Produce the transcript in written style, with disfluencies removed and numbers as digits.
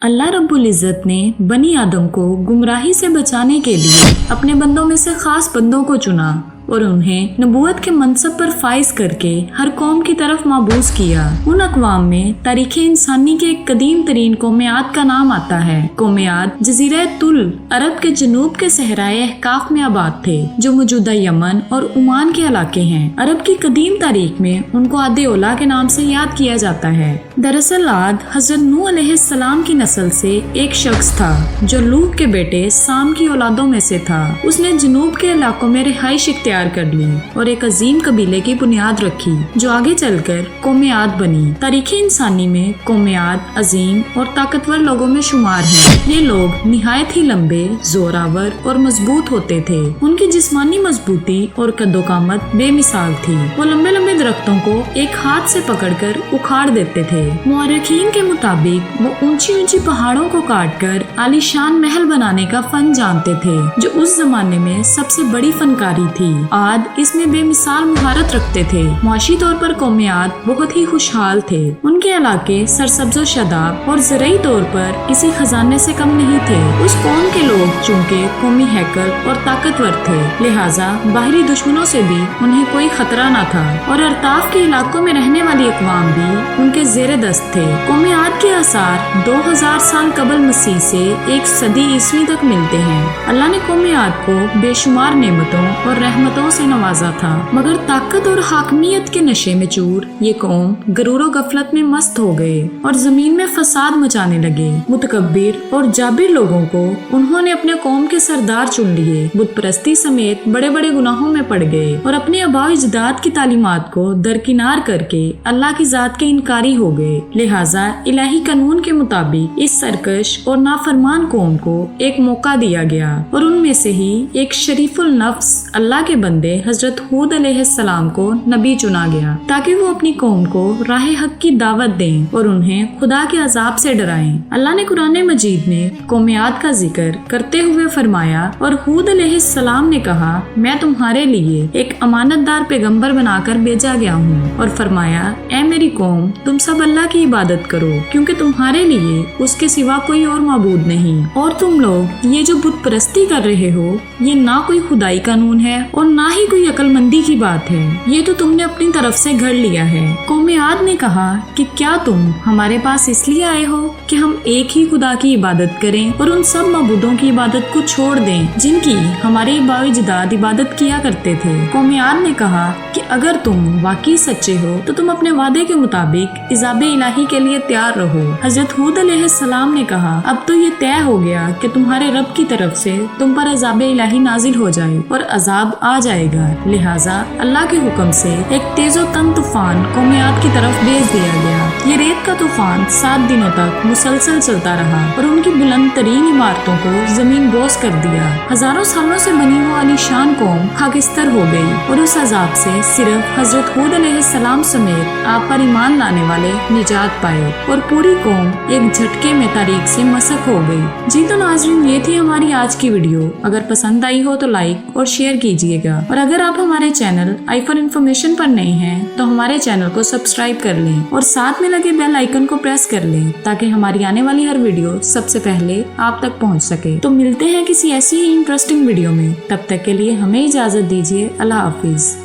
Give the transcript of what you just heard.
अल्लाह रब्बुल इज़्ज़त ने बनी आदम को गुमराही से बचाने के लिए अपने बंदों में से खास बंदों को चुना और उन्हें नबूवत के मनसब पर फाइज करके हर कौम की तरफ माबूस किया। उन अक़वाम में तारीख़ इंसानी के एक कदीम तरीन कौम आद का नाम आता है। कौम आद जज़ीरा तुल अरब के जनूब के सहराए अहकाफ में आबाद थे, जो मौजूदा यमन और ओमान के इलाके हैं। अरब की कदीम तारीख में उनको आदे ओला के नाम से याद किया जाता है। दरअसल आद हज़रत नूह अलैहिस्सलाम की नस्ल से एक शख्स था जो लूत के बेटे साम की औलादों में से था। उसने जनूब के इलाकों में रिहाइश इख्तियार कर ली और एक अजीम कबीले की बुनियाद रखी जो आगे चलकर कौम आद बनी। तारीख़ इंसानी में कौम आद अजीम और ताकतवर लोगों में शुमार है। ये लोग निहायत ही लंबे, जोरावर और मजबूत होते थे। उनकी जिस्मानी मजबूती और कद्दोकामत बेमिसाल थी। वो लंबे लंबे दरख्तों को एक हाथ से पकड़कर उखाड़ देते थे। मुअर्रिखीन के मुताबिक वो ऊंची ऊंची पहाड़ों को काटकर आलीशान महल बनाने का फन जानते थे, जो उस जमाने में सबसे बड़ी फनकारी थी। आद इसमें बेमिसाल मुहारत रखते थे। मुआशी तौर पर कौम आद बहुत ही खुशहाल थे। उनके इलाके सरसब्ज़ो शदाब और ज़रई तौर पर किसी खजाने से कम नहीं थे। उस कौम के लोग चूँकि कौमी हैकल और ताकतवर थे, लिहाजा बाहरी दुश्मनों से भी उन्हें कोई खतरा न था और अरताफ के इलाकों में रहने वाली अक़वाम भी उनके ज़ेरे दस्त थे। कौम आद के आसार 2000 साल कबल मसीह से एक सदी ईस्वी तक मिलते हैं। अल्लाह ने कौम आद को बेशुमार नेमतों और रहमतों से नवाजा था, मगर ताकत और हाकमियत के नशे में चूर ये कौम गरूर गफलत में मस्त हो गए और जमीन में फसाद मचाने लगे। मुतकब्बिर और जाबिर लोगों को उन्होंने अपने कौम के सरदार चुन लिए, बुत परस्ती समेत बड़े बड़े गुनाहों में पड़ गए और अपने आबाओ अजदाद की तालीमात को दरकिनार करके अल्लाह की जात के इनकारी हो गए। लिहाजा इलाही कानून के मुताबिक इस सरकश और नाफरमान कौम को एक मौका दिया गया और उनमें से ही एक शरीफुल नफ्स अल्लाह के बंदे हजरत हूद अलैहिस्सलाम को नबी चुना गया, ताकि वो अपनी कौम को राह हक की दावत दें और उन्हें खुदा के अजाब से डराएं। अल्लाह ने कुरान मजीद में कौम आद का जिक्र करते हुए फरमाया, और हूद अलैहिस्सलाम ने कहा, मैं तुम्हारे लिए एक अमानतदार पैगंबर बनाकर भेजा गया हूँ, और फरमाया, ए मेरी कौम, तुम सब अल्लाह की इबादत करो, क्योंकि तुम्हारे लिए उसके सिवा कोई और माबूद नहीं, और तुम लोग ये जो बुत परस्ती कर रहे हो ये ना कोई खुदाई कानून है और ना ही कोई अक्लमंदी की बात है, ये तो तुमने अपनी तरफ से घड़ लिया है। कौम आद ने कहा कि क्या तुम हमारे पास इसलिए आए हो कि हम एक ही खुदा की इबादत करें और उन सब मबूदों की इबादत को छोड़ दें जिनकी हमारे आबाओ अजदाद इबादत किया करते थे। कौम आद ने कहा कि अगर तुम वाकई सच्चे हो तो तुम अपने वादे के मुताबिक इजाबे इलाही के लिए तैयार रहो। हजरत हूद अलैहिस्सलाम ने कहा, अब तो ये तय हो गया कि तुम्हारे रब की तरफ से तुम पर अजाबे इलाही नाजिल हो जाए और अजाब आ जाएगा। लिहाजा अल्लाह के हुक्म से एक तेजो तन तूफान कौम आद की तरफ भेज दिया गया। ये रेत का तूफान 7 दिनों तक मुसलसल चलता रहा और उनकी बुलंद तरीन इमारतों को जमीन बोस कर दिया। हजारों सालों से बनी वो आलीशान कौम खाकिस्तर हो गई और उस अजाब से सिर्फ हजरत हूद अलैहिस्सलाम समेत आप पर ईमान लाने वाले निजात पाए और पूरी कौम एक झटके में तारीख से मसक हो गई। जी तो नाज़रीन, ये थी हमारी आज की वीडियो। अगर पसंद आई हो तो लाइक और शेयर कीजिएगा, और अगर आप हमारे चैनल आई फॉर इन्फॉर्मेशन पर नए हैं तो हमारे चैनल को सब्सक्राइब कर लें और साथ में लगे बेल आइकन को प्रेस कर लें, ताकि हमारी आने वाली हर वीडियो सबसे पहले आप तक पहुंच सके। तो मिलते हैं किसी ऐसी ही इंटरेस्टिंग वीडियो में, तब तक के लिए हमें इजाजत दीजिए। अल्लाह हाफिज।